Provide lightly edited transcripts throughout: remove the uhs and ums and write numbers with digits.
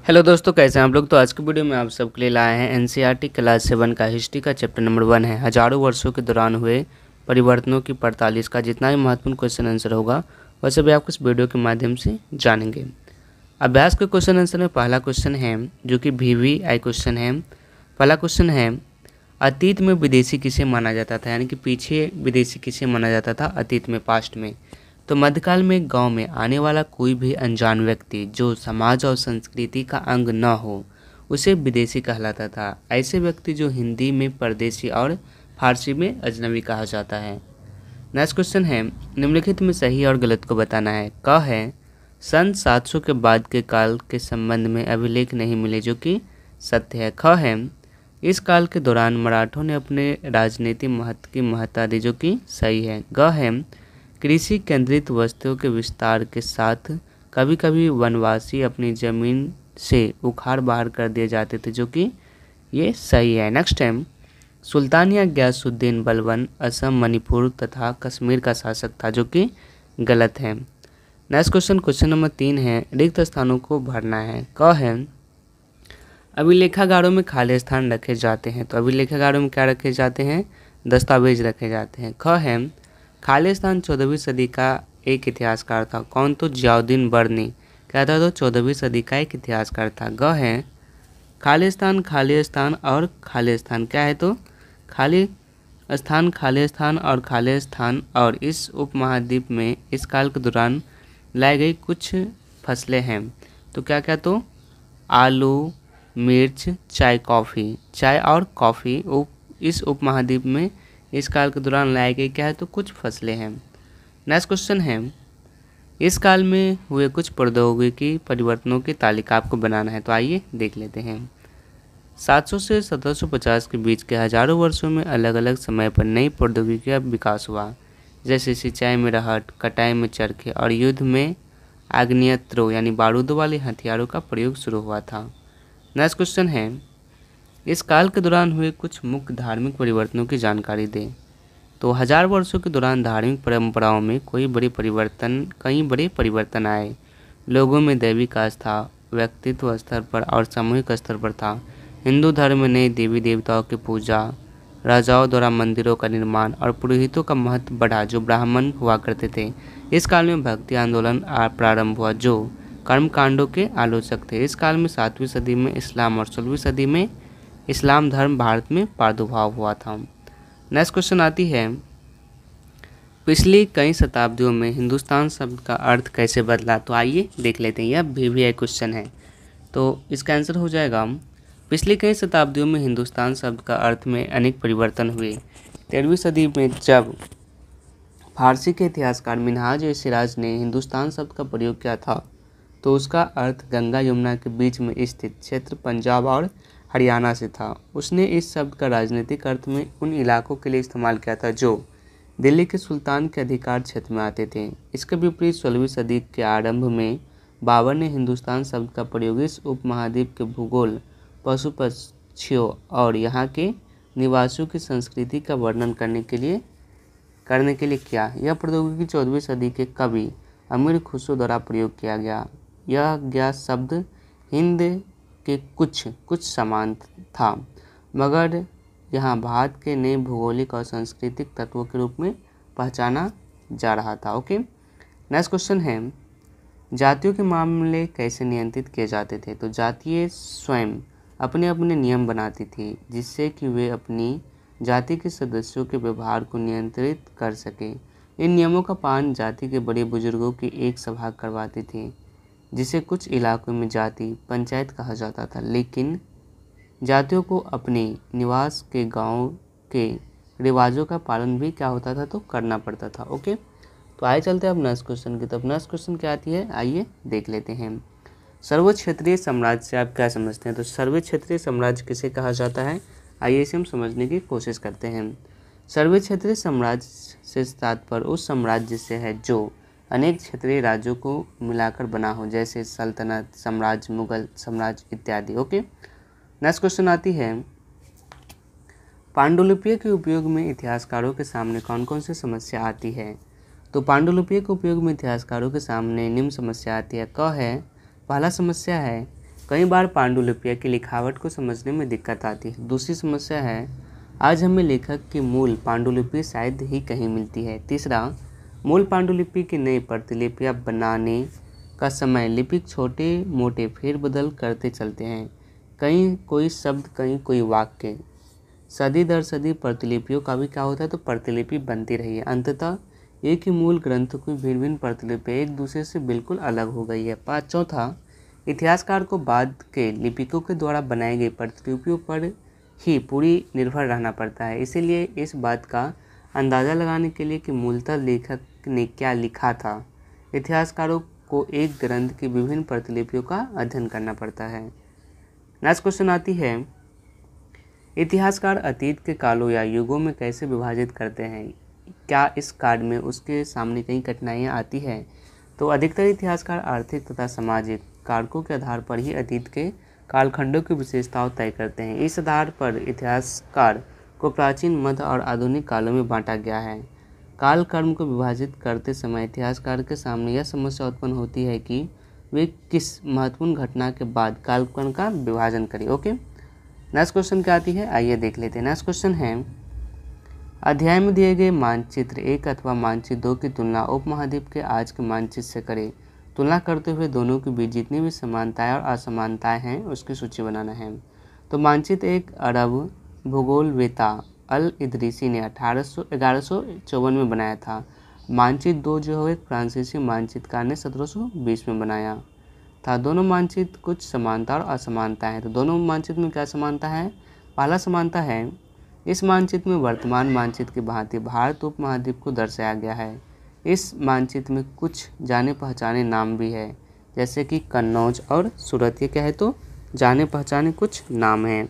Hello दोस्तों, कैसे हैं आप लोग। तो आज की वीडियो में आप सबके लिए लाए हैं एनसीईआरटी क्लास 7 का हिस्ट्री का चैप्टर नंबर 1 है। हजारों वर्षों के दौरान हुए परिवर्तनों की 45 का जितना भी महत्वपूर्ण क्वेश्चन आंसर होगा वह सभी आपको इस वीडियो के माध्यम से जानेंगे। अभ्यास के क्वेश्चन आंसर में पहला क्वेश्चन है जो कि VVI क्वेश्चन है। पहला क्वेश्चन है, अतीत में विदेशी किसे माना जाता था, यानी कि पीछे विदेशी किसे माना जाता था अतीत में, पास्ट में। तो मध्यकाल में गांव में आने वाला कोई भी अनजान व्यक्ति जो समाज और संस्कृति का अंग न हो उसे विदेशी कहलाता था। ऐसे व्यक्ति जो हिंदी में परदेशी और फारसी में अजनबी कहा जाता है। नेक्स्ट क्वेश्चन है, निम्नलिखित में सही और गलत को बताना है। क है, सन 700 के बाद के काल के संबंध में अभिलेख नहीं मिले, जो कि सत्य है। ख है, इस काल के दौरान मराठों ने अपने राजनीतिक महत्व की महत्ता दी, जो कि सही है। ग है, कृषि केंद्रित वस्तुओं के विस्तार के साथ कभी कभी वनवासी अपनी जमीन से उखाड़ बाहर कर दिए जाते थे, जो कि ये सही है। नेक्स्ट है, सुल्तान या गयासुद्दीन बलबन असम, मणिपुर तथा कश्मीर का शासक था, जो कि गलत है। नेक्स्ट क्वेश्चन नंबर 3 है, रिक्त स्थानों को भरना है। क है, अभिलेखागारों में खाली स्थान रखे जाते हैं। तो अभिलेखागारों में क्या रखे जाते हैं, दस्तावेज रखे जाते हैं। ख है, खाली स्थान 14वीं सदी का एक इतिहासकार था। कौन? तो जियाउद्दीन बर्नी क्या था, तो 14वीं सदी का एक इतिहासकार था। ग है, खाली स्थान और खाली स्थान क्या है, तो खाली स्थान और इस उपमहाद्वीप में इस काल के दौरान लाई गई कुछ फसलें हैं। तो क्या क्या, तो आलू, मिर्च, चाय और कॉफ़ी इस उपमहाद्वीप में इस काल के दौरान लाई गई क्या है, तो कुछ फसलें हैं। नेक्स्ट क्वेश्चन है, इस काल में हुए कुछ प्रौद्योगिकी परिवर्तनों की तालिका आपको बनाना है। तो आइए देख लेते हैं। 700 से 1750 के बीच के हजारों वर्षों में अलग अलग समय पर नई प्रौद्योगिकी का विकास हुआ, जैसे सिंचाई में रहट, कटाई में चरखे और युद्ध में आग्नेयास्त्रों यानी बारूद वाले हथियारों का प्रयोग शुरू हुआ था। नेक्स्ट क्वेश्चन है, इस काल के दौरान हुए कुछ मुख्य धार्मिक परिवर्तनों की जानकारी दें। तो 1000 वर्षों के दौरान धार्मिक परंपराओं में कई बड़े परिवर्तन आए। लोगों में दैविक आस्था व्यक्तित्व स्तर पर और सामूहिक स्तर पर था। हिंदू धर्म में नए देवी देवताओं की पूजा, राजाओं द्वारा मंदिरों का निर्माण और पुरोहितों का महत्व बढ़ा जो ब्राह्मण हुआ करते थे। इस काल में भक्ति आंदोलन प्रारंभ हुआ जो कर्मकांडों के आलोचक थे। इस काल में 7वीं सदी में इस्लाम और 16वीं सदी में इस्लाम धर्म भारत में प्रादुर्भाव हुआ था। नेक्स्ट क्वेश्चन आती है, पिछली कई शताब्दियों में हिंदुस्तान शब्द का अर्थ कैसे बदला। तो आइए देख लेते हैं। यह VVI क्वेश्चन है, तो इसका आंसर हो जाएगा, पिछली कई शताब्दियों में हिंदुस्तान शब्द का अर्थ में अनेक परिवर्तन हुए। 13वीं सदी में जब फारसी के इतिहासकार मिनहाज ए सिराज ने हिंदुस्तान शब्द का प्रयोग किया था तो उसका अर्थ गंगा यमुना के बीच में स्थित क्षेत्र पंजाब और हरियाणा से था। उसने इस शब्द का राजनीतिक अर्थ में उन इलाकों के लिए इस्तेमाल किया था जो दिल्ली के सुल्तान के अधिकार क्षेत्र में आते थे। इसके विपरीत 16वीं सदी के आरंभ में बाबर ने हिंदुस्तान शब्द का प्रयोग इस उपमहाद्वीप के भूगोल, पशु पक्षियों और यहाँ के निवासियों की संस्कृति का वर्णन करने के लिए किया। यह प्रौद्योगिकी 14वीं सदी के कवि अमीर खुसरो द्वारा प्रयोग किया गया। यह शब्द हिंद के कुछ समान था, मगर यहाँ भारत के नए भौगोलिक और सांस्कृतिक तत्वों के रूप में पहचाना जा रहा था। ओके, नेक्स्ट क्वेश्चन है, जातियों के मामले कैसे नियंत्रित किए जाते थे। तो जातियाँ स्वयं अपने अपने नियम बनाती थी जिससे कि वे अपनी जाति के सदस्यों के व्यवहार को नियंत्रित कर सके। इन नियमों का पालन जाति के बड़े बुजुर्गों की एक सभा करवाती थी जिसे कुछ इलाकों में जाति पंचायत कहा जाता था, लेकिन जातियों को अपने निवास के गांव के रिवाजों का पालन भी क्या होता था, तो करना पड़ता था। ओके, तो आइए चलते हैं अब नेक्स्ट क्वेश्चन की तरफ। नेक्स्ट क्वेश्चन क्या आती है, आइए देख लेते हैं। सर्व क्षेत्रीय साम्राज्य से आप क्या समझते हैं। तो सर्व क्षेत्रीय साम्राज्य किसे कहा जाता है, आइए इसे हम समझने की कोशिश करते हैं। सर्व क्षेत्रीय साम्राज्य से तात्पर्य उस साम्राज्य से है जो अनेक क्षेत्रीय राज्यों को मिलाकर बना हो, जैसे सल्तनत, साम्राज्य, मुगल साम्राज्य इत्यादि। ओके, नेक्स्ट क्वेश्चन आती है, पांडुलिपियों के उपयोग में इतिहासकारों के सामने कौन कौन सी समस्या आती है। तो पांडुलिपियों के उपयोग में इतिहासकारों के सामने निम्न समस्या आती है। क है, पहला समस्या है कई बार पांडुलिपियाँ की लिखावट को समझने में दिक्कत आती है। दूसरी समस्या है, आज हमें लेखक की मूल पांडुलिपि शायद ही कहीं मिलती है। तीसरा, मूल पांडुलिपि की नई प्रतिलिपियाँ बनाने का समय लिपिक छोटे मोटे फेरबदल करते चलते हैं, कहीं कोई शब्द कहीं कोई वाक्य। सदी दर सदी प्रतिलिपियों का भी क्या होता है, तो प्रतिलिपि बनती रही है। अंततः एक ही मूल ग्रंथ की भिन्न भिन्न प्रतिलिपियाँ एक दूसरे से बिल्कुल अलग हो गई है। चौथा, इतिहासकार को बाद के लिपिकों के द्वारा बनाई गई प्रतिलिपियों पर ही पूरी निर्भर रहना पड़ता है। इसीलिए इस बात का अंदाज़ा लगाने के लिए कि मूलतः लेखक ने क्या लिखा था, इतिहासकारों को एक ग्रंथ की विभिन्न प्रतिलिपियों का अध्ययन करना पड़ता है। नेक्स्ट क्वेश्चन आती है, इतिहासकार अतीत के कालों या युगों में कैसे विभाजित करते हैं? क्या इस कार्य में उसके सामने कई कठिनाइयाँ आती हैं? तो अधिकतर इतिहासकार आर्थिक तथा सामाजिक कारकों के आधार पर ही अतीत के कालखंडों की विशेषताओं तय करते हैं। इस आधार पर इतिहासकार को प्राचीन, मध्य और आधुनिक कालों में बांटा गया है। कालक्रम को विभाजित करते समय इतिहासकार के सामने यह समस्या उत्पन्न होती है कि वे किस महत्वपूर्ण घटना के बाद कालक्रम का विभाजन करें। ओके, नेक्स्ट क्वेश्चन क्या आती है, आइए देख लेते हैं। नेक्स्ट क्वेश्चन है, अध्याय में दिए गए मानचित्र 1 अथवा मानचित्र 2 की तुलना उपमहाद्वीप के आज के मानचित्र से करें। तुलना करते हुए दोनों के बीच जितनी भी समानताएं और असमानताएं हैं उसकी सूची बनाना है। तो मानचित्र 1 अरब भूगोलवेत्ता अल इदरीसी ने 1154 में बनाया था। मानचित्र 2 जो है फ्रांसीसी मानचित्रकार ने 1720 में बनाया था। दोनों मानचित्र कुछ समानता और असमानता है। तो दोनों मानचित्र में क्या समानता है? पहला समानता है, इस मानचित्र में वर्तमान मानचित्र की भांति भारत उपमहाद्वीप को दर्शाया गया है। इस मानचित्र में कुछ जाने पहचाने नाम भी है, जैसे कि कन्नौज और सूरत। ये क्या है? तो जाने पहचाने कुछ नाम हैं।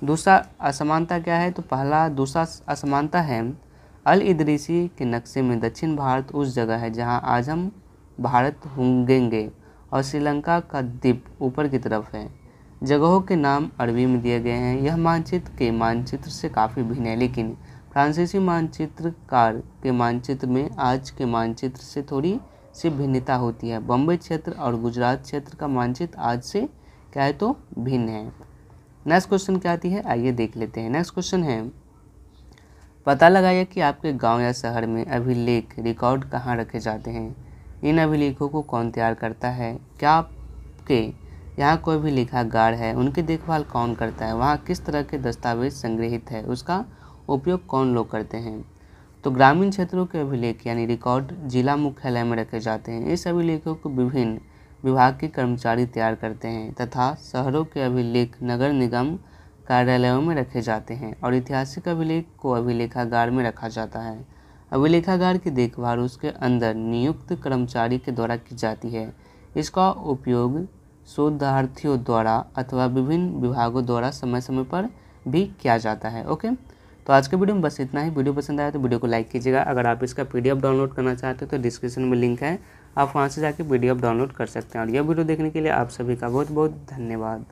दूसरा असमानता क्या है? तो दूसरा असमानता है, अल इदरीसी के नक्शे में दक्षिण भारत उस जगह है जहां आज हम भारत होंगे और श्रीलंका का द्वीप ऊपर की तरफ है। जगहों के नाम अरबी में दिए गए हैं। यह मानचित्र के मानचित्र से काफ़ी भिन्न है, लेकिन फ्रांसीसी मानचित्रकार के मानचित्र में आज के मानचित्र से थोड़ी सी भिन्नता होती है। बम्बई क्षेत्र और गुजरात क्षेत्र का मानचित्र आज से क्या है? तो भिन्न है। नेक्स्ट क्वेश्चन क्या आती है, आइए देख लेते हैं। नेक्स्ट क्वेश्चन है, पता लगाइए कि आपके गांव या शहर में अभिलेख रिकॉर्ड कहाँ रखे जाते हैं। इन अभिलेखों को कौन तैयार करता है? क्या आपके यहाँ कोई भी लेखागार है? उनकी देखभाल कौन करता है? वहाँ किस तरह के दस्तावेज संग्रहित है? उसका उपयोग कौन लोग करते हैं? तो ग्रामीण क्षेत्रों के अभिलेख यानी रिकॉर्ड जिला मुख्यालय में रखे जाते हैं। इस अभिलेखों को विभिन्न विभाग के कर्मचारी तैयार करते हैं तथा शहरों के अभिलेख नगर निगम कार्यालयों में रखे जाते हैं और ऐतिहासिक अभिलेख को अभिलेखागार में रखा जाता है। अभिलेखागार की देखभाल उसके अंदर नियुक्त कर्मचारी के द्वारा की जाती है। इसका उपयोग शोधार्थियों द्वारा अथवा विभिन्न विभागों द्वारा समय समय पर भी किया जाता है। ओके, तो आज के वीडियो में बस इतना ही। वीडियो पसंद आया तो वीडियो को लाइक कीजिएगा। अगर आप इसका PDF डाउनलोड करना चाहते हो तो डिस्क्रिप्शन में लिंक है, आप वहाँ से जाके PDF डाउनलोड कर सकते हैं। और यह वीडियो देखने के लिए आप सभी का बहुत बहुत धन्यवाद।